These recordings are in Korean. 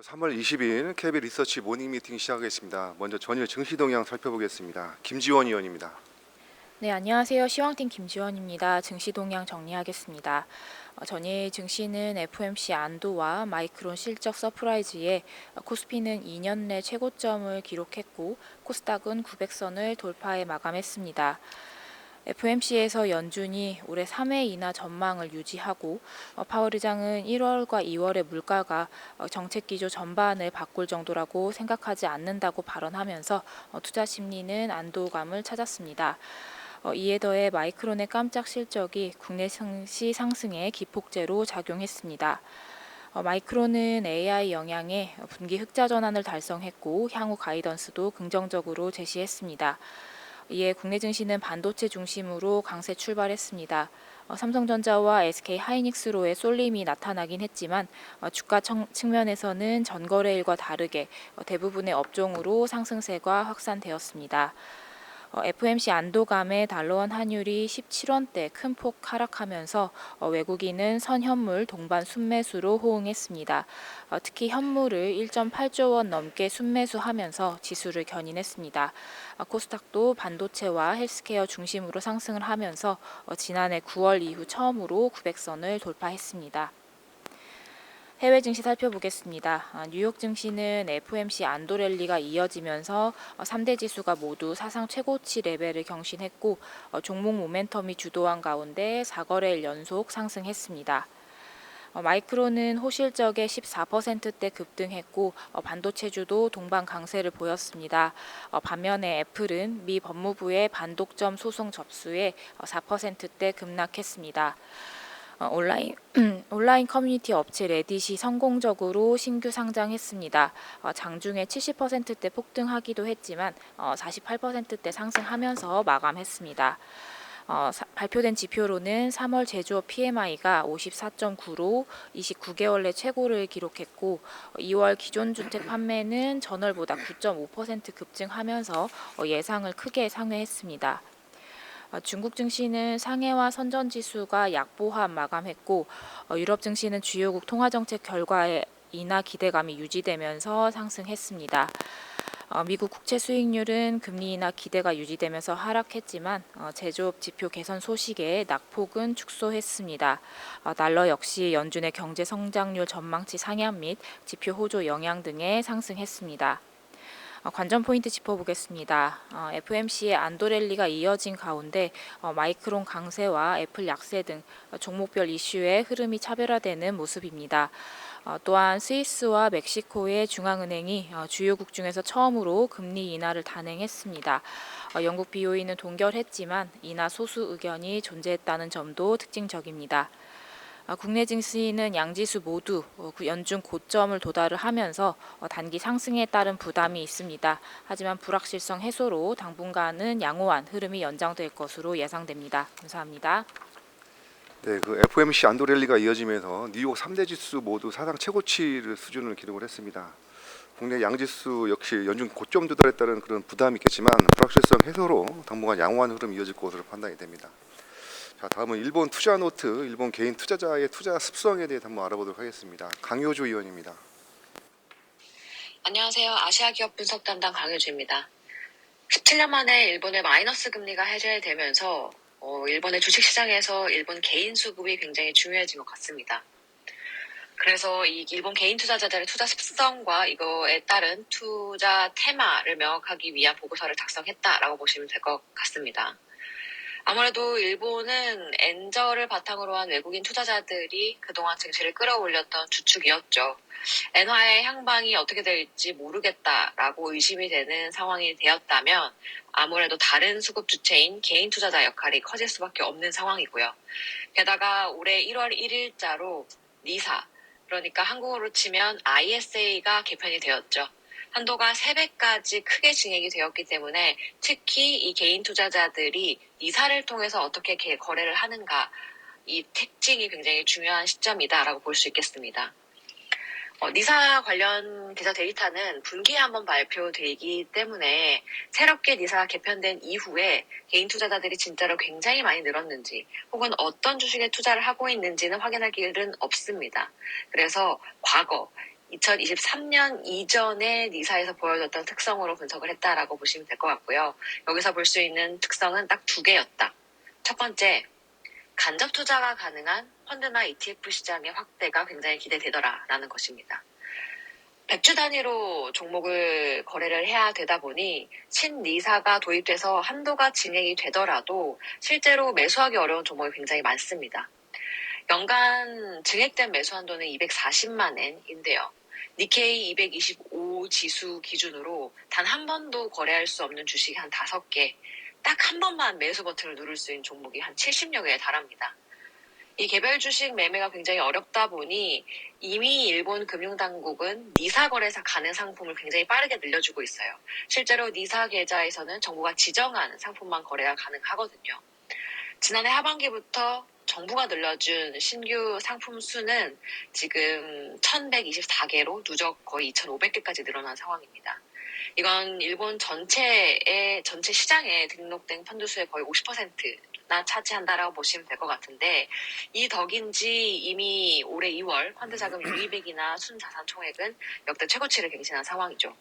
3월 20일 KB 리서치 모닝 미팅 시작하겠습니다. 먼저 전일 증시 동향 살펴보겠습니다. 김지원 의원입니다. 네, 안녕하세요. 시황팀 김지원입니다. 증시 동향 정리하겠습니다. 전일 증시는 FOMC 안도와 마이크론 실적 서프라이즈에 코스피는 2년 내 최고점을 기록했고 코스닥은 900선을 돌파해 마감했습니다. FOMC에서 연준이 올해 3회 인하 전망을 유지하고 파월 의장은 1월과 2월의 물가가 정책 기조 전반을 바꿀 정도라고 생각하지 않는다고 발언하면서 투자 심리는 안도감을 찾았습니다. 이에 더해 마이크론의 깜짝 실적이 국내 증시 상승에 기폭제로 작용했습니다. 마이크론은 AI 영향에 분기 흑자 전환을 달성했고 향후 가이던스도 긍정적으로 제시했습니다. 이에 국내 증시는 반도체 중심으로 강세 출발했습니다. 삼성전자와 SK 하이닉스로의 쏠림이 나타나긴 했지만 주가 측면에서는 전거래일과 다르게 대부분의 업종으로 상승세가 확산되었습니다. FOMC 안도감에 달러원 환율이 17원대 큰 폭 하락하면서 외국인은 선현물 동반 순매수로 호응했습니다. 특히 현물을 1.8조 원 넘게 순매수하면서 지수를 견인했습니다. 코스닥도 반도체와 헬스케어 중심으로 상승을 하면서 지난해 9월 이후 처음으로 900선을 돌파했습니다. 해외 증시 살펴보겠습니다. 뉴욕 증시는 FOMC 안도 랠리가 이어지면서 3대 지수가 모두 사상 최고치 레벨을 경신했고 종목 모멘텀이 주도한 가운데 4거래일 연속 상승했습니다. 마이크론은 호실적에 14%대 급등했고 반도체주도 동반 강세를 보였습니다. 반면에 애플은 미 법무부의 반독점 소송 접수에 4%대 급락했습니다. 온라인 커뮤니티 업체 레딧이 성공적으로 신규 상장했습니다. 장중에 70%대 폭등하기도 했지만 48%대 상승하면서 마감했습니다. 발표된 지표로는 3월 제조업 PMI가 54.9로 29개월 내 최고를 기록했고 2월 기존 주택 판매는 전월보다 9.5% 급증하면서 예상을 크게 상회했습니다. 중국 증시는 상해와 선전 지수가 약보합 마감했고 유럽 증시는 주요국 통화정책 결과에 인하 기대감이 유지되면서 상승했습니다. 미국 국채 수익률은 금리 인하 기대가 유지되면서 하락했지만 제조업 지표 개선 소식에 낙폭은 축소했습니다. 달러 역시 연준의 경제 성장률 전망치 상향 및 지표 호조 영향 등에 상승했습니다. 관전 포인트 짚어보겠습니다. FOMC의 안도 랠리가 이어진 가운데 마이크론 강세와 애플 약세 등 종목별 이슈의 흐름이 차별화되는 모습입니다. 또한 스위스와 멕시코의 중앙은행이 주요국 중에서 처음으로 금리 인하를 단행했습니다. 영국 BOE는 동결했지만 인하 소수 의견이 존재했다는 점도 특징적입니다. 국내 증시는 양지수 모두 연중 고점을 도달을 하면서 단기 상승에 따른 부담이 있습니다. 하지만 불확실성 해소로 당분간은 양호한 흐름이 연장될 것으로 예상됩니다. 감사합니다. 네, FOMC 안도 랠리가 이어지면서 뉴욕 3대 지수 모두 사상 최고치를 수준을 기록을 했습니다. 국내 양지수 역시 연중 고점 도달했다는 그런 부담이 있겠지만 불확실성 해소로 당분간 양호한 흐름이 이어질 것으로 판단이 됩니다. 자, 다음은 일본 투자 노트, 일본 개인 투자자의 투자 습성에 대해 한번 알아보도록 하겠습니다. 강효주 의원입니다. 안녕하세요. 아시아 기업 분석 담당 강효주입니다. 17년 만에 일본의 마이너스 금리가 해제되면서 일본의 주식시장에서 일본 개인 수급이 굉장히 중요해진 것 같습니다. 그래서 이 일본 개인 투자자들의 투자 습성과 이거에 따른 투자 테마를 명확하기 위한 보고서를 작성했다라고 보시면 될 것 같습니다. 아무래도 일본은 엔저를 바탕으로 한 외국인 투자자들이 그동안 증시를 끌어올렸던 주축이었죠. 엔화의 향방이 어떻게 될지 모르겠다라고 의심이 되는 상황이 되었다면 아무래도 다른 수급 주체인 개인 투자자 역할이 커질 수밖에 없는 상황이고요. 게다가 올해 1월 1일자로 니사, 그러니까 한국어로 치면 ISA가 개편이 되었죠. 한도가 3배까지 크게 증액이 되었기 때문에 특히 이 개인 투자자들이 니사를 통해서 어떻게 거래를 하는가, 이 특징이 굉장히 중요한 시점이다라고 볼 수 있겠습니다. 니사 관련 기사 데이터는 분기에 한번 발표되기 때문에 새롭게 니사가 개편된 이후에 개인 투자자들이 진짜로 굉장히 많이 늘었는지 혹은 어떤 주식에 투자를 하고 있는지는 확인할 길은 없습니다. 그래서 과거 2023년 이전에 니사에서 보여줬던 특성으로 분석을 했다라고 보시면 될 것 같고요. 여기서 볼 수 있는 특성은 딱 두 개였다. 첫 번째, 간접 투자가 가능한 펀드나 ETF 시장의 확대가 굉장히 기대되더라라는 것입니다. 100주 단위로 종목을 거래를 해야 되다 보니 신니사가 도입돼서 한도가 진행이 되더라도 실제로 매수하기 어려운 종목이 굉장히 많습니다. 연간 증액된 매수 한도는 240만 엔인데요. 니케이 225 지수 기준으로 단 한 번도 거래할 수 없는 주식이 한 5개, 딱 한 번만 매수 버튼을 누를 수 있는 종목이 한 70여 개에 달합니다. 이 개별 주식 매매가 굉장히 어렵다 보니 이미 일본 금융당국은 니사 거래사 가능 상품을 굉장히 빠르게 늘려주고 있어요. 실제로 니사 계좌에서는 정부가 지정한 상품만 거래가 가능하거든요. 지난해 하반기부터 정부가 늘려준 신규 상품 수는 지금 1124개로 누적 거의 2500개까지 늘어난 상황입니다. 이건 일본 전체 시장에 등록된 펀드 수의 거의 50%나 차지한다라고 보시면 될 것 같은데, 이 덕인지 이미 올해 2월 펀드 자금 유입액이나 순자산 총액은 역대 최고치를 갱신한 상황이죠.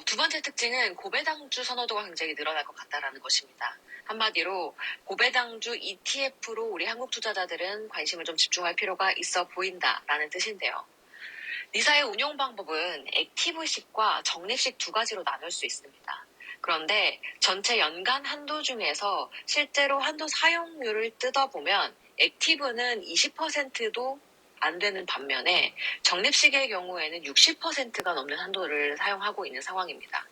두 번째 특징은 고배당주 선호도가 굉장히 늘어날 것 같다라는 것입니다. 한마디로 고배당주 ETF로 우리 한국 투자자들은 관심을 좀 집중할 필요가 있어 보인다라는 뜻인데요. 니사의 운용 방법은 액티브식과 적립식 두 가지로 나눌 수 있습니다. 그런데 전체 연간 한도 중에서 실제로 한도 사용률을 뜯어보면 액티브는 20%도 안 되는 반면에 적립식의 경우에는 60%가 넘는 한도를 사용하고 있는 상황입니다.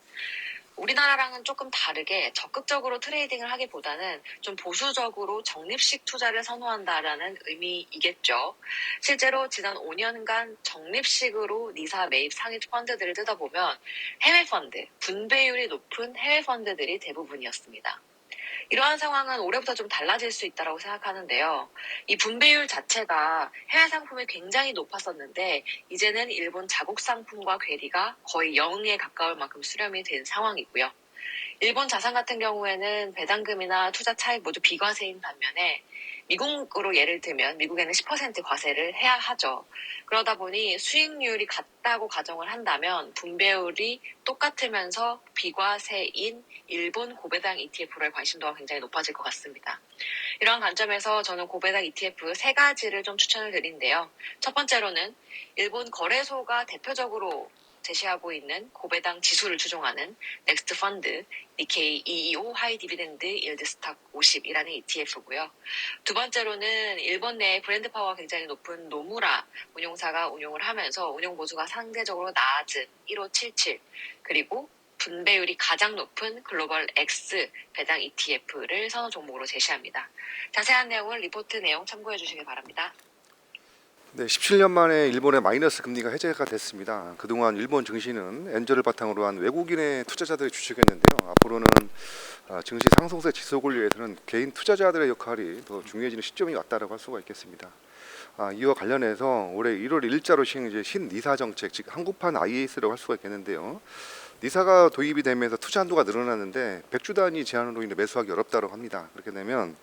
우리나라랑은 조금 다르게 적극적으로 트레이딩을 하기보다는 좀 보수적으로 적립식 투자를 선호한다라는 의미이겠죠. 실제로 지난 5년간 적립식으로 니사 매입 상위 펀드들을 뜯어보면 해외 펀드, 분배율이 높은 해외 펀드들이 대부분이었습니다. 이러한 상황은 올해부터 좀 달라질 수 있다고 생각하는데요. 이 분배율 자체가 해외 상품이 굉장히 높았었는데 이제는 일본 자국 상품과 괴리가 거의 0에 가까울 만큼 수렴이 된 상황이고요. 일본 자산 같은 경우에는 배당금이나 투자 차익 모두 비과세인 반면에 미국으로 예를 들면 미국에는 10% 과세를 해야 하죠. 그러다 보니 수익률이 같다고 가정을 한다면 분배율이 똑같으면서 비과세인 일본 고배당 ETF로의 관심도가 굉장히 높아질 것 같습니다. 이러한 관점에서 저는 고배당 ETF 3가지를 좀 추천을 드린데요. 첫 번째로는 일본 거래소가 대표적으로 제시하고 있는 고배당 지수를 추종하는 넥스트 펀드 니케이 225 하이 디비덴드 일드 스탁 50이라는 ETF고요. 두 번째로는 일본 내 브랜드 파워가 굉장히 높은 노무라 운용사가 운용을 하면서 운용 보수가 상대적으로 낮은 1577 그리고 분배율이 가장 높은 글로벌 X 배당 ETF를 선호 종목으로 제시합니다. 자세한 내용은 리포트 내용 참고해 주시기 바랍니다. 네, 17년 만에 일본의 마이너스 금리가 해제가 됐습니다. 그동안 일본 증시는 엔저를 바탕으로 한 외국인의 투자자들이 주축했는데요. 앞으로는 증시 상승세 지속을 위해서는 개인 투자자들의 역할이 더 중요해지는 시점이 왔다고 할 수가 있겠습니다. 이와 관련해서 올해 1월 1일자로 시행 신니사 정책, 즉 한국판 IAS라고 할 수가 있겠는데요. 니사가 도입이 되면서 투자 한도가 늘어났는데 100주 단위 제한으로 인해 매수하기 어렵다고 합니다. 그렇게 되면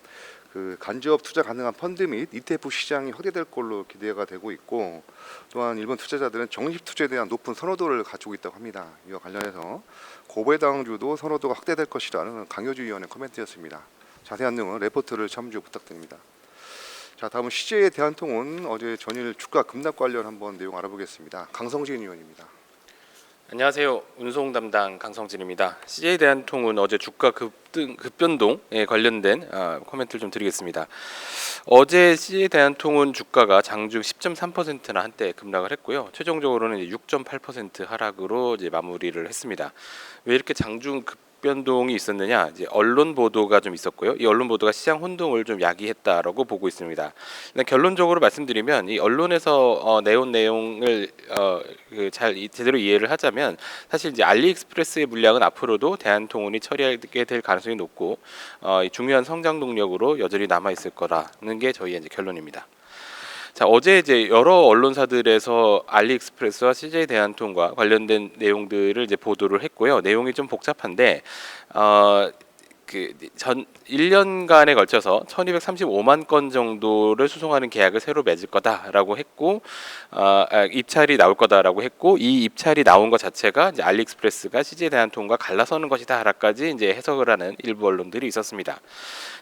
간접 투자 가능한 펀드 및 ETF 시장이 확대될 걸로 기대가 되고 있고, 또한 일본 투자자들은 적립 투자에 대한 높은 선호도를 가지고 있다고 합니다. 이와 관련해서 고배당주도 선호도가 확대될 것이라는 강효주 위원의 코멘트였습니다. 자세한 내용은 레포트를 참조 부탁드립니다. 자, 다음은 CJ 대한통운 어제 전일 주가 급락 관련 한번 내용 알아보겠습니다. 강성진 의원입니다. 안녕하세요. 운송 담당 강성진입니다. CJ 대한통운 어제 주가 급변동에 관련된 코멘트를 좀 드리겠습니다. 어제 CJ 대한통운 주가가 장중 10.3%나 한때 급락을 했고요. 최종적으로는 6.8% 하락으로 이제 마무리를 했습니다. 왜 이렇게 장중 급변동이 있었느냐? 이제 언론 보도가 좀 있었고요. 이 언론 보도가 시장 혼동을 좀 야기했다라고 보고 있습니다. 결론적으로 말씀드리면 이 언론에서 내온 내용을 잘 제대로 이해를 하자면, 사실 이제 알리익스프레스의 물량은 앞으로도 대한통운이 처리하게 될 가능성이 높고 중요한 성장 동력으로 여전히 남아 있을 거라는 게 저희의 이제 결론입니다. 자, 어제 이제 여러 언론사들에서 알리익스프레스와 CJ 대한통운과 관련된 내용들을 이제 보도를 했고요. 내용이 좀 복잡한데 전 1년간에 걸쳐서 1,235만 건 정도를 수송하는 계약을 새로 맺을 거다라고 했고, 입찰이 나올 거다라고 했고, 이 입찰이 나온 것 자체가 이제 알리익스프레스가 CJ 대한통운과 갈라서는 것이다라까지 이제 해석을 하는 일부 언론들이 있었습니다.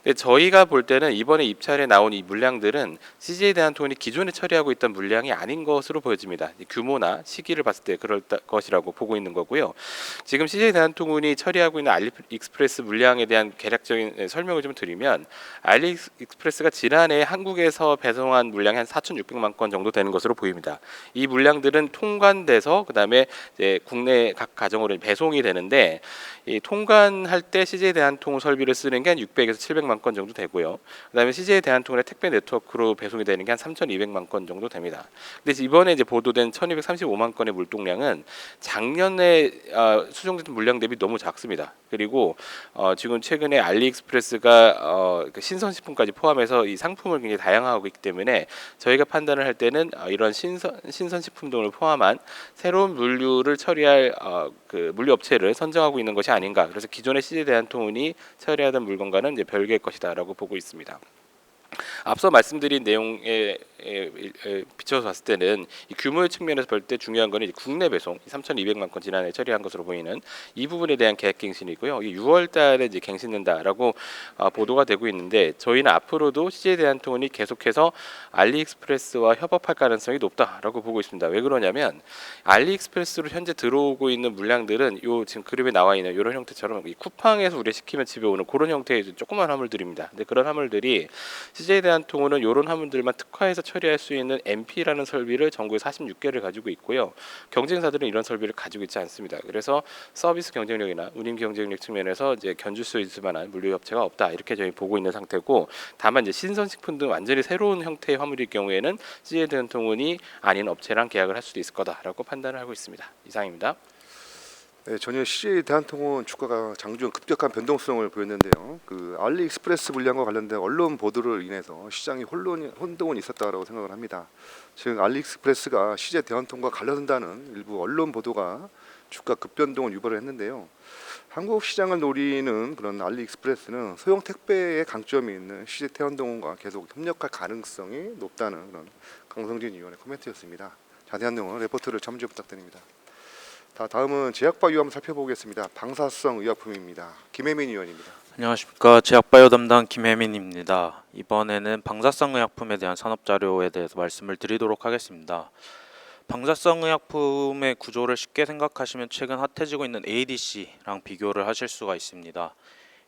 근데 저희가 볼 때는 이번에 입찰에 나온 이 물량들은 CJ 대한통운이 기존에 처리하고 있던 물량이 아닌 것으로 보여집니다. 규모나 시기를 봤을 때 그럴 것이라고 보고 있는 거고요. 지금 CJ 대한통운이 처리하고 있는 알리익스프레스 물량에 대한 개략적인 설명을 좀 드리면, 알리익스프레스가 지난해 한국에서 배송한 물량이 한 4,600만 건 정도 되는 것으로 보입니다. 이 물량들은 통관돼서 그다음에 이제 국내 각 가정으로 배송이 되는데, 이 통관할 때 CJ 대한통운 설비를 쓰는 게 한 600에서 700만 건 정도 되고요. 그다음에 CJ 대한통운의 택배 네트워크로 배송이 되는 게 한 3,200만 건 정도 됩니다. 근데 이번에 이제 보도된 1,235만 건의 물동량은 작년에 수송됐던 물량 대비 너무 작습니다. 그리고 지금 최근에 알리익스프레스가 그 신선식품까지 포함해서 이 상품을 굉장히 다양화하고 있기 때문에 저희가 판단을 할 때는 이런 신선식품 등을 포함한 새로운 물류를 처리할 그 물류 업체를 선정하고 있는 것이 아닌가. 그래서 기존의 CJ 대한통운이 처리하던 물건과는 이제 별개의 것이다라고 보고 있습니다. 앞서 말씀드린 내용에 비춰서 봤을 때는 이 규모의 측면에서 볼 때 중요한 거는 국내 배송 3,200만 건 지난해 처리한 것으로 보이는 이 부분에 대한 계약 갱신이고요. 6월달에 이제 갱신된다라고 보도가 되고 있는데, 저희는 앞으로도 CJ 대한통운이 계속해서 알리익스프레스와 협업할 가능성이 높다라고 보고 있습니다. 왜 그러냐면 알리익스프레스로 현재 들어오고 있는 물량들은 요 지금 그림에 나와 있는 이런 형태처럼 이 쿠팡에서 우리 시키면 집에 오는 그런 형태의 조그만 화물들입니다. 근데 그런 화물들이 CJ 대한통운은 이런 화물들만 특화해서 처리할 수 있는 MP라는 설비를 전국에 46개를 가지고 있고요. 경쟁사들은 이런 설비를 가지고 있지 않습니다. 그래서 서비스 경쟁력이나 운임 경쟁력 측면에서 이제 견줄 수 있을 만한 물류 업체가 없다, 이렇게 저희 보고 있는 상태고, 다만 이제 신선식품 등 완전히 새로운 형태의 화물일 경우에는 CJ 대한통운이 아닌 업체랑 계약을 할 수도 있을 거다라고 판단을 하고 있습니다. 이상입니다. 네, 전혀 CJ 대한통운 주가가 장중 급격한 변동성을 보였는데요. 그 알리익스프레스 물량과 관련된 언론 보도를 인해서 시장이 혼동은 있었다고 생각을 합니다. 즉 알리익스프레스가 CJ 대한통운과 관련된다는 일부 언론 보도가 주가 급변동을 유발을 했는데요. 한국 시장을 노리는 그런 알리익스프레스는 소형 택배의 강점이 있는 CJ 대한통운과 계속 협력할 가능성이 높다는 그런 강성진 의원의 코멘트였습니다. 자세한 내용은 레포트를 참조 부탁드립니다. 다음은 제약바이오 한번 살펴보겠습니다. 방사성 의약품입니다. 김혜민 의원입니다. 안녕하십니까. 제약바이오 담당 김혜민입니다. 이번에는 방사성 의약품에 대한 산업자료에 대해서 말씀을 드리도록 하겠습니다. 방사성 의약품의 구조를 쉽게 생각하시면 최근 핫해지고 있는 ADC랑 비교를 하실 수가 있습니다.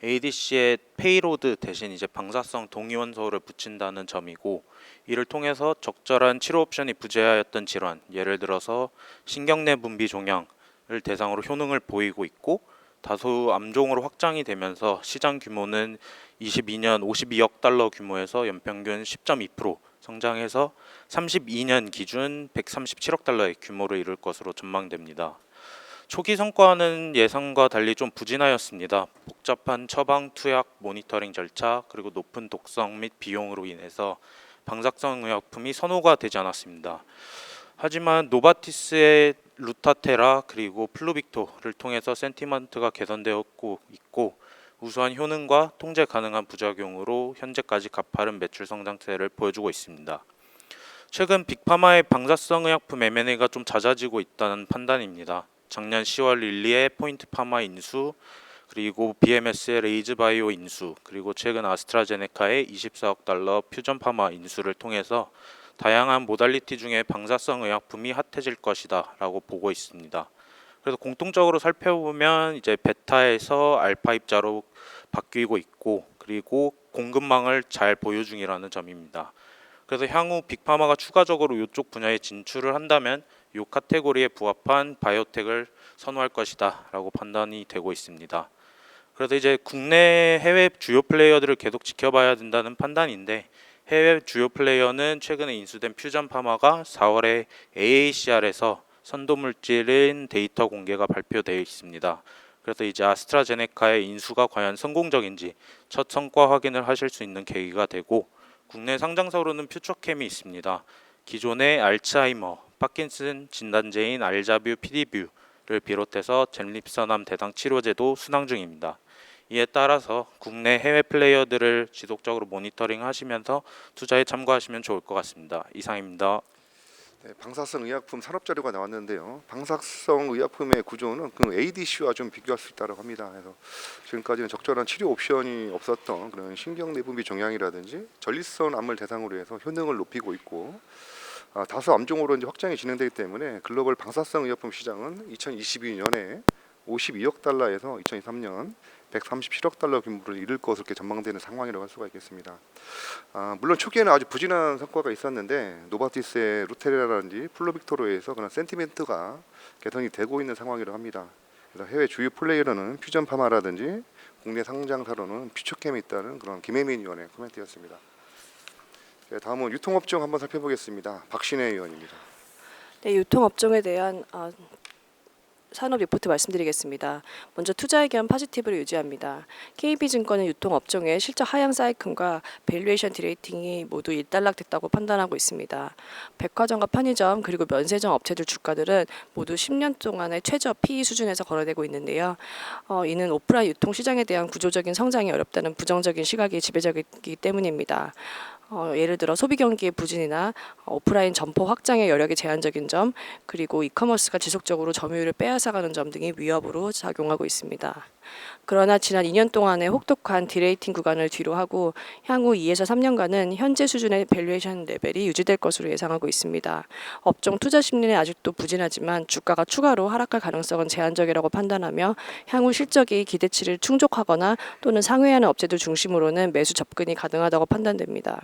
ADC의 페이로드 대신 이제 방사성 동위원소를 붙인다는 점이고, 이를 통해서 적절한 치료 옵션이 부재하였던 질환, 예를 들어서 신경내 분비 종양을 대상으로 효능을 보이고 있고, 다소 암종으로 확장이 되면서 시장 규모는 22년 52억 달러 규모에서 연평균 10.2% 성장해서 32년 기준 137억 달러의 규모를 이룰 것으로 전망됩니다. 초기 성과는 예상과 달리 좀 부진하였습니다. 복잡한 처방, 투약, 모니터링 절차, 그리고 높은 독성 및 비용으로 인해서 방사성 의약품이 선호가 되지 않았습니다. 하지만 노바티스의 루타테라 그리고 플루빅토를 통해서 센티먼트가 개선되었고 있고, 우수한 효능과 통제 가능한 부작용으로 현재까지 가파른 매출 성장세를 보여주고 있습니다. 최근 빅파마의 방사성 의약품 M&A가 좀 잦아지고 있다는 판단입니다. 작년 10월 릴리의 포인트파마 인수, 그리고 BMS의 레이즈바이오 인수, 그리고 최근 아스트라제네카의 24억 달러 퓨전파마 인수를 통해서 다양한 모달리티 중에 방사성 의약품이 핫해질 것이다 라고 보고 있습니다. 그래서 공통적으로 살펴보면 이제 베타에서 알파 입자로 바뀌고 있고, 그리고 공급망을 잘 보유 중이라는 점입니다. 그래서 향후 빅파마가 추가적으로 이쪽 분야에 진출을 한다면 이 카테고리에 부합한 바이오텍을 선호할 것이다 라고 판단이 되고 있습니다. 그래서 이제 국내 해외 주요 플레이어들을 계속 지켜봐야 된다는 판단인데, 해외 주요 플레이어는 최근에 인수된 퓨전파마가 4월에 AACR에서 선도물질인 데이터 공개가 발표되어 있습니다. 그래서 이제 아스트라제네카의 인수가 과연 성공적인지 첫 성과 확인을 하실 수 있는 계기가 되고, 국내 상장사로는 퓨처캠이 있습니다. 기존의 알츠하이머, 파킨슨 진단제인 알자뷰, 피디뷰를 비롯해서 젠립선암 대상 치료제도 순항 중입니다. 이에 따라서 국내 해외 플레이어들을 지속적으로 모니터링 하시면서 투자에 참고하시면 좋을 것 같습니다. 이상입니다. 네, 방사성 의약품 산업 자료가 나왔는데요. 방사성 의약품의 구조는 그 ADC와 좀 비교할 수 있다고 합니다. 그래서 지금까지는 적절한 치료 옵션이 없었던 그런 신경 내분비 종양이라든지 전립선 암을 대상으로 해서 효능을 높이고 있고, 다수 암종으로 이제 확장이 진행되기 때문에 글로벌 방사성 의약품 시장은 2022년에 52억 달러에서 2023년 137억 달러 규모를 이룰 것으로 이렇게 전망되는 상황이라고 할 수가 있겠습니다. 물론 초기에는 아주 부진한 성과가 있었는데 노바티스의 루테라라든지 플로빅토로에서 그런 센티멘트가 개선이 되고 있는 상황이라고 합니다. 그래서 해외 주요 플레이어로는 퓨전 파마라든지 국내 상장사로는 퓨처캠이 있다는 그런 김혜민 의원의 코멘트였습니다. 네, 다음은 유통업종 한번 살펴보겠습니다. 박신혜 의원입니다. 네, 유통업종에 대한 산업 리포트 말씀드리겠습니다. 먼저 투자 의견 포지티브를 유지합니다. KB증권은 유통업종의 실적 하향 사이클과 밸류에이션 디레이팅이 모두 일단락됐다고 판단하고 있습니다. 백화점과 편의점 그리고 면세점 업체들 주가들은 모두 10년 동안의 최저 PE 수준에서 거래되고 있는데요. 이는 오프라인 유통 시장에 대한 구조적인 성장이 어렵다는 부정적인 시각이 지배적이기 때문입니다. 예를 들어 소비 경기의 부진이나 오프라인 점포 확장의 여력이 제한적인 점, 그리고 이커머스가 지속적으로 점유율을 빼앗아가는 점 등이 위협으로 작용하고 있습니다. 그러나 지난 2년 동안의 혹독한 디레이팅 구간을 뒤로하고 향후 2에서 3년간은 현재 수준의 밸류에이션 레벨이 유지될 것으로 예상하고 있습니다. 업종 투자 심리는 아직도 부진하지만 주가가 추가로 하락할 가능성은 제한적이라고 판단하며 향후 실적이 기대치를 충족하거나 또는 상회하는 업체들 중심으로는 매수 접근이 가능하다고 판단됩니다.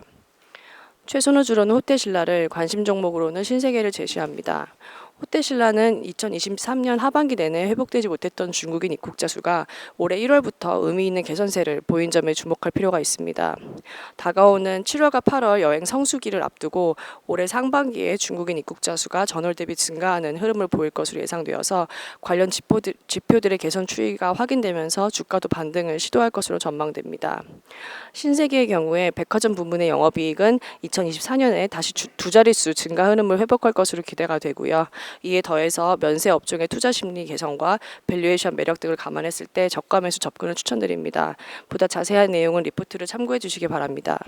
최선호주로는 호텔신라를, 관심 종목으로는 신세계를 제시합니다. 호텔신라는 2023년 하반기 내내 회복되지 못했던 중국인 입국자 수가 올해 1월부터 의미 있는 개선세를 보인 점에 주목할 필요가 있습니다. 다가오는 7월과 8월 여행 성수기를 앞두고 올해 상반기에 중국인 입국자 수가 전월 대비 증가하는 흐름을 보일 것으로 예상되어서 관련 지표들의 개선 추이가 확인되면서 주가도 반등을 시도할 것으로 전망됩니다. 신세계의 경우에 백화점 부문의 영업이익은 2024년에 다시 두 자릿수 증가 흐름을 회복할 것으로 기대가 되고요. 이에 더해서 면세 업종의 투자 심리 개선과 밸류에이션 매력 등을 감안했을 때 저가 매수 접근을 추천드립니다. 보다 자세한 내용은 리포트를 참고해 주시기 바랍니다.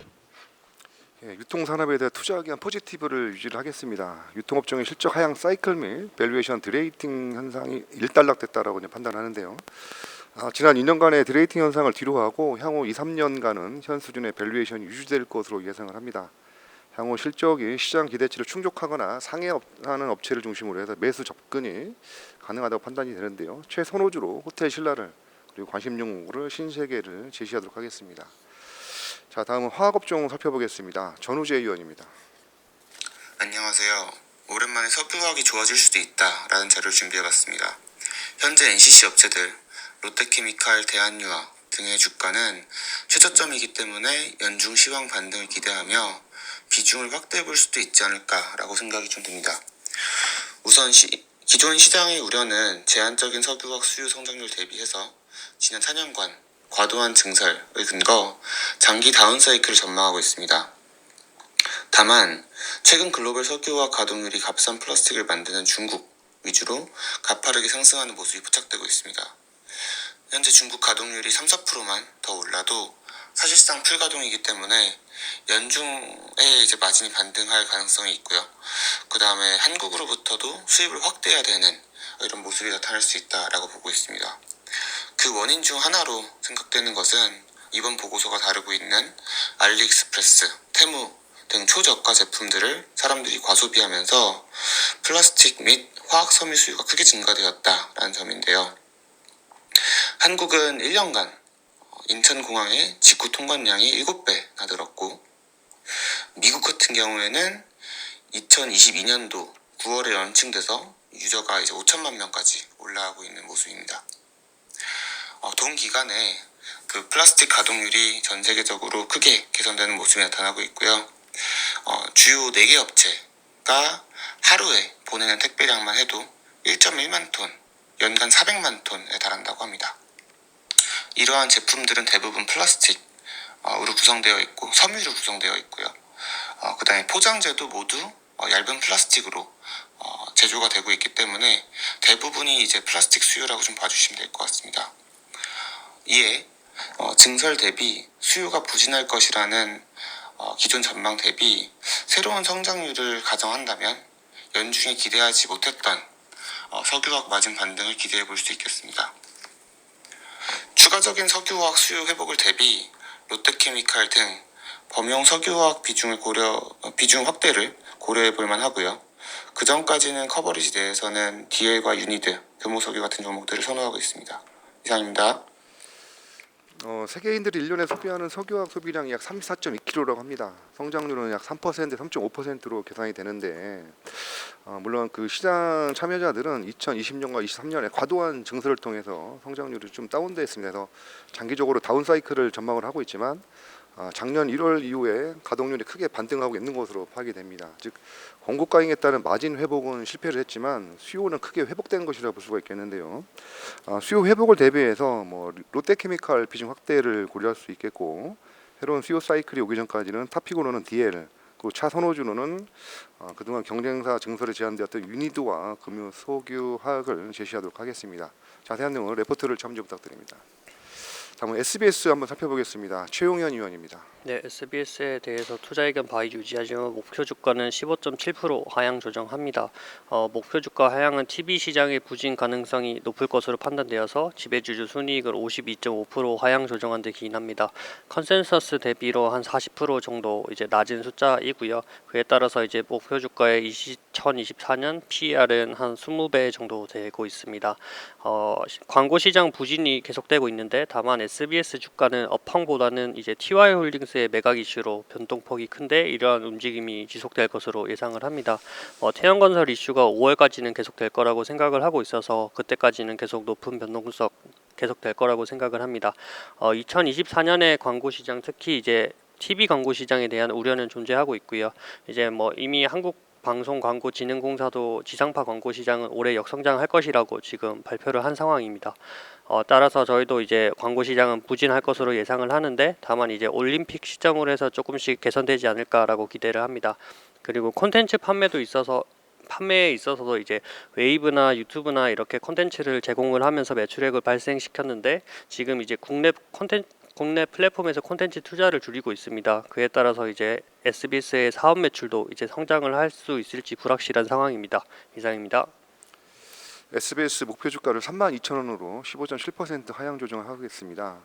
예, 유통산업에 대해 투자 의견 포지티브를 유지를 하겠습니다. 유통업종의 실적 하향 사이클 및 밸류에이션 디레이팅 현상이 일단락됐다라고 판단하는데요. 지난 2년간의 디레이팅 현상을 뒤로하고 향후 2, 3년간은 현 수준의 밸류에이션이 유지될 것으로 예상을 합니다. 향후 실적이 시장 기대치를 충족하거나 상회하는 업체를 중심으로 해서 매수 접근이 가능하다고 판단이 되는데요. 최선호주로 호텔신라를 그리고 관심 종목으로 신세계를 제시하도록 하겠습니다. 자, 다음은 화학업종 살펴보겠습니다. 전우재 의원입니다. 안녕하세요. 오랜만에 석유화학이 좋아질 수도 있다라는 자료를 준비해봤습니다. 현재 NCC 업체들, 롯데케미칼, 대한유화 등의 주가는 최저점이기 때문에 연중 시황 반등을 기대하며 비중을 확대해볼 수도 있지 않을까라고 생각이 좀 듭니다. 우선 기존 시장의 우려는 제한적인 석유화학 수요 성장률 대비해서 지난 4년간 과도한 증설을 근거 장기 다운사이클을 전망하고 있습니다. 다만 최근 글로벌 석유화학 가동률이 값싼 플라스틱을 만드는 중국 위주로 가파르게 상승하는 모습이 포착되고 있습니다. 현재 중국 가동률이 3~4%만 더 올라도 사실상 풀가동이기 때문에 연중에 이제 마진이 반등할 가능성이 있고요. 그 다음에 한국으로부터도 수입을 확대해야 되는 이런 모습이 나타날 수 있다라고 보고 있습니다. 그 원인 중 하나로 생각되는 것은 이번 보고서가 다루고 있는 알리익스프레스, 테무 등 초저가 제품들을 사람들이 과소비하면서 플라스틱 및 화학 섬유 수요가 크게 증가되었다라는 점인데요. 한국은 1년간 인천공항의 직구 통관량이 7배나 늘었고, 미국 같은 경우에는 2022년도 9월에 런칭돼서 유저가 이제 5천만 명까지 올라가고 있는 모습입니다. 동기간에 그 플라스틱 가동률이 전 세계적으로 크게 개선되는 모습이 나타나고 있고요. 주요 4개 업체가 하루에 보내는 택배량만 해도 1.1만 톤, 연간 400만 톤에 달한다고 합니다. 이러한 제품들은 대부분 플라스틱으로 구성되어 있고 섬유로 구성되어 있고요. 그 다음에 포장재도 모두 얇은 플라스틱으로 제조가 되고 있기 때문에 대부분이 이제 플라스틱 수요라고 좀 봐주시면 될 것 같습니다. 이에 증설 대비 수요가 부진할 것이라는 기존 전망 대비 새로운 성장률을 가정한다면 연중에 기대하지 못했던 석유화학 마진 반등을 기대해 볼 수 있겠습니다. 추가적인 석유화학 수요 회복을 대비 롯데케미칼 등 범용 석유화학 비중 확대를 고려해 볼 만하고요. 그 전까지는 커버리지 내에서는 DL과 유니드, 금호석유 같은 종목들을 선호하고 있습니다. 이상입니다. 세계인들이 1년에 소비하는 석유화학 소비량이 약 34.2kg라고 합니다. 성장률은 약 3%, 3.5%로 계산이 되는데 물론 그 시장 참여자들은 2020년과 23년에 과도한 증설을 통해서 성장률이 좀 다운되었습니다. 그래서 장기적으로 다운 사이클을 전망을 하고 있지만 작년 1월 이후에 가동률이 크게 반등하고 있는 것으로 파악이 됩니다. 즉 공급과잉에 따른 마진 회복은 실패를 했지만 수요는 크게 회복된 것이라 볼 수가 있겠는데요. 수요 회복을 대비해서 롯데케미칼 비중 확대를 고려할 수 있겠고, 새로운 수요 사이클이 오기 전까지는 탑픽으로는 DL, 그리고 차 선호주로는 그동안 경쟁사 증설에 제한되었던 유니드와 금유 석유화학을 제시하도록 하겠습니다. 자세한 내용은 레포트를 참조 부탁드립니다. 다음은 SBS 한번 살펴보겠습니다. 최용현 의원입니다. 네, SBS에 대해서 투자 의견 바이 유지하지만 목표 주가는 15.7% 하향 조정합니다. 목표 주가 하향은 TV 시장의 부진 가능성이 높을 것으로 판단되어서 지배주주 순이익을 52.5% 하향 조정한 데 기인합니다. 컨센서스 대비로 한 40% 정도 이제 낮은 숫자이고요. 그에 따라서 이제 목표 주가의 2024년 PER은 한 20배 정도 되고 있습니다. 광고 시장 부진이 계속되고 있는데 다만 SBS 주가는 업황보다는 이제 TY홀딩스의 매각 이슈로 변동폭이 큰데 이러한 움직임이 지속될 것으로 예상을 합니다. 태양건설 이슈가 5월까지는 계속될 거라고 생각을 하고 있어서 그때까지는 계속 높은 변동성 계속될 거라고 생각을 합니다. 2024년에 광고 시장 특히 이제 TV 광고 시장에 대한 우려는 존재하고 있고요. 이제 이미 한국방송광고진흥공사도 지상파 광고 시장은 올해 역성장할 것이라고 지금 발표를 한 상황입니다. 따라서 저희도 이제 광고 시장은 부진할 것으로 예상을 하는데 다만 이제 올림픽 시점으로 해서 조금씩 개선되지 않을까라고 기대를 합니다. 그리고 콘텐츠 판매에 있어서도 이제 웨이브나 유튜브나 이렇게 콘텐츠를 제공을 하면서 매출액을 발생시켰는데 지금 이제 국내 플랫폼에서 콘텐츠 투자를 줄이고 있습니다. 그에 따라서 이제 SBS의 사업 매출도 이제 성장을 할 수 있을지 불확실한 상황입니다. 이상입니다. SBS 목표 주가를 32,000원으로 15.7% 하향 조정을 하겠습니다.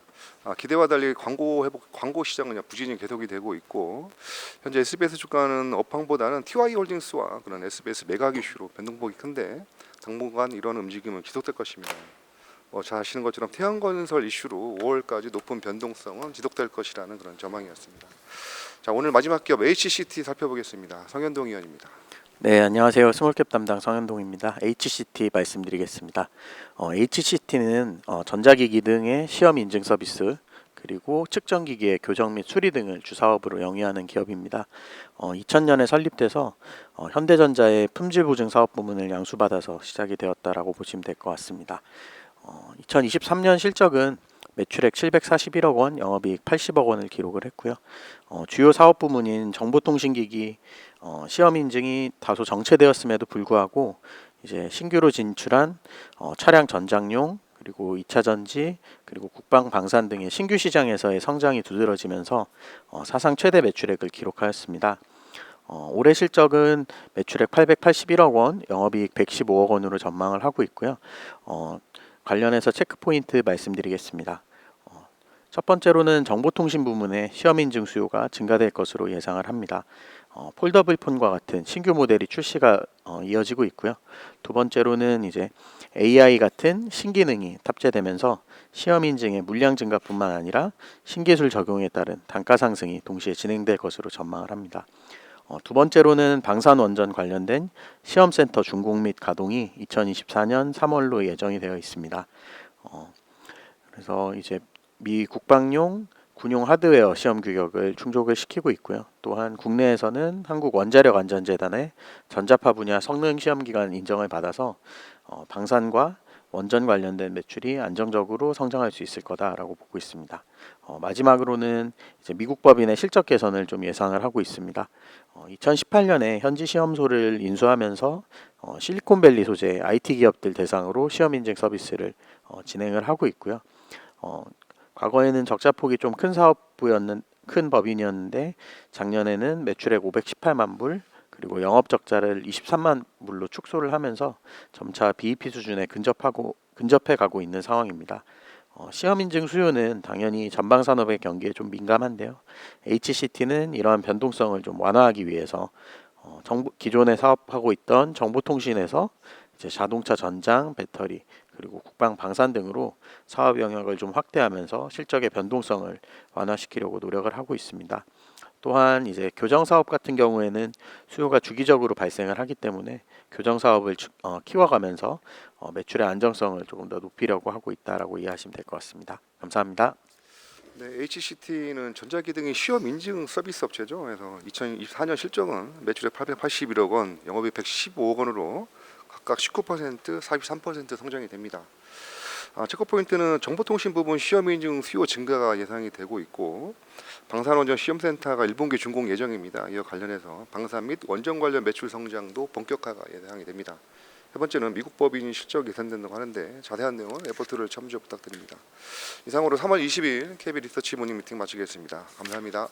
기대와 달리 광고 시장은 부진이 계속이 되고 있고, 현재 SBS 주가는 업황보다는 TY홀딩스와 그런 SBS 매각 이슈로 변동폭이 큰데 당분간 이런 움직임은 지속될 것입니다. 잘 아시는 것처럼 태양건설 이슈로 5월까지 높은 변동성은 지속될 것이라는 그런 전망이었습니다. 자, 오늘 마지막 기업 HCT 살펴보겠습니다. 성현동 의원입니다. 네, 안녕하세요. 스몰캡 담당 성현동입니다. HCT 말씀드리겠습니다. HCT는 전자기기 등의 시험 인증 서비스, 그리고 측정기기의 교정 및 수리 등을 주사업으로 영위하는 기업입니다. 2000년에 설립돼서 현대전자의 품질 보증 사업 부문을 양수받아서 시작이 되었다라고 보시면 될 것 같습니다. 2023년 실적은 매출액 741억 원, 영업이익 80억 원을 기록을 했고요. 주요 사업 부문인 정보통신기기, 시험 인증이 다소 정체되었음에도 불구하고 이제 신규로 진출한 차량 전장용, 그리고 2차 전지, 그리고 국방 방산 등의 신규 시장에서의 성장이 두드러지면서 사상 최대 매출액을 기록하였습니다. 올해 실적은 매출액 881억 원, 영업이익 115억 원으로 전망을 하고 있고요. 관련해서 체크포인트 말씀드리겠습니다. 첫 번째로는 정보통신 부문의 시험 인증 수요가 증가될 것으로 예상을 합니다. 폴더블 폰과 같은 신규 모델이 출시가 이어지고 있고요. 두 번째로는 이제 AI 같은 신기능이 탑재되면서 시험 인증의 물량 증가뿐만 아니라 신기술 적용에 따른 단가 상승이 동시에 진행될 것으로 전망을 합니다. 두 번째로는 방산 원전 관련된 시험센터 준공 및 가동이 2024년 3월로 예정이 되어 있습니다. 그래서 이제 미 국방용 군용 하드웨어 시험 규격을 충족을 시키고 있고요. 또한 국내에서는 한국 원자력안전재단의 전자파 분야 성능 시험 기간 인정을 받아서 방산과 원전 관련된 매출이 안정적으로 성장할 수 있을 거다라고 보고 있습니다. 마지막으로는 이제 미국 법인의 실적 개선을 좀 예상을 하고 있습니다. 2018년에 현지 시험소를 인수하면서 실리콘밸리 소재 IT 기업들 대상으로 시험 인증 서비스를 진행을 하고 있고요. 과거에는 적자 폭이 좀 큰 법인이었는데 작년에는 매출액 518만 불 그리고 영업 적자를 23만 불로 축소를 하면서 점차 BEP 수준에 근접해 가고 있는 상황입니다. 시험 인증 수요는 당연히 전방 산업의 경기에 좀 민감한데요. HCT는 이러한 변동성을 좀 완화하기 위해서 기존에 사업하고 있던 정보통신에서 이제 자동차 전장, 배터리 그리고 국방 방산 등으로 사업 영역을 좀 확대하면서 실적의 변동성을 완화시키려고 노력을 하고 있습니다. 또한 이제 교정 사업 같은 경우에는 수요가 주기적으로 발생을 하기 때문에 교정 사업을 키워가면서 매출의 안정성을 조금 더 높이려고 하고 있다라고 이해하시면 될 것 같습니다. 감사합니다. 네, HCT는 전자기등의 시험 인증 서비스 업체죠. 그래서 2024년 실적은 매출액 881억 원, 영업이익 115억 원으로 각각 19%, 43% 성장이 됩니다. 체크 포인트는 정보통신 부분 시험 인증 수요 증가가 예상이 되고 있고 방산원전 시험센터가 1분기 준공 예정입니다. 이와 관련해서 방산 및 원전 관련 매출 성장도 본격화가 예상이 됩니다. 세 번째는 미국 법인 실적 예상된다고 하는데 자세한 내용은 레포트를 참조 부탁드립니다. 이상으로 3월 20일 KB 리서치 모닝 미팅 마치겠습니다. 감사합니다.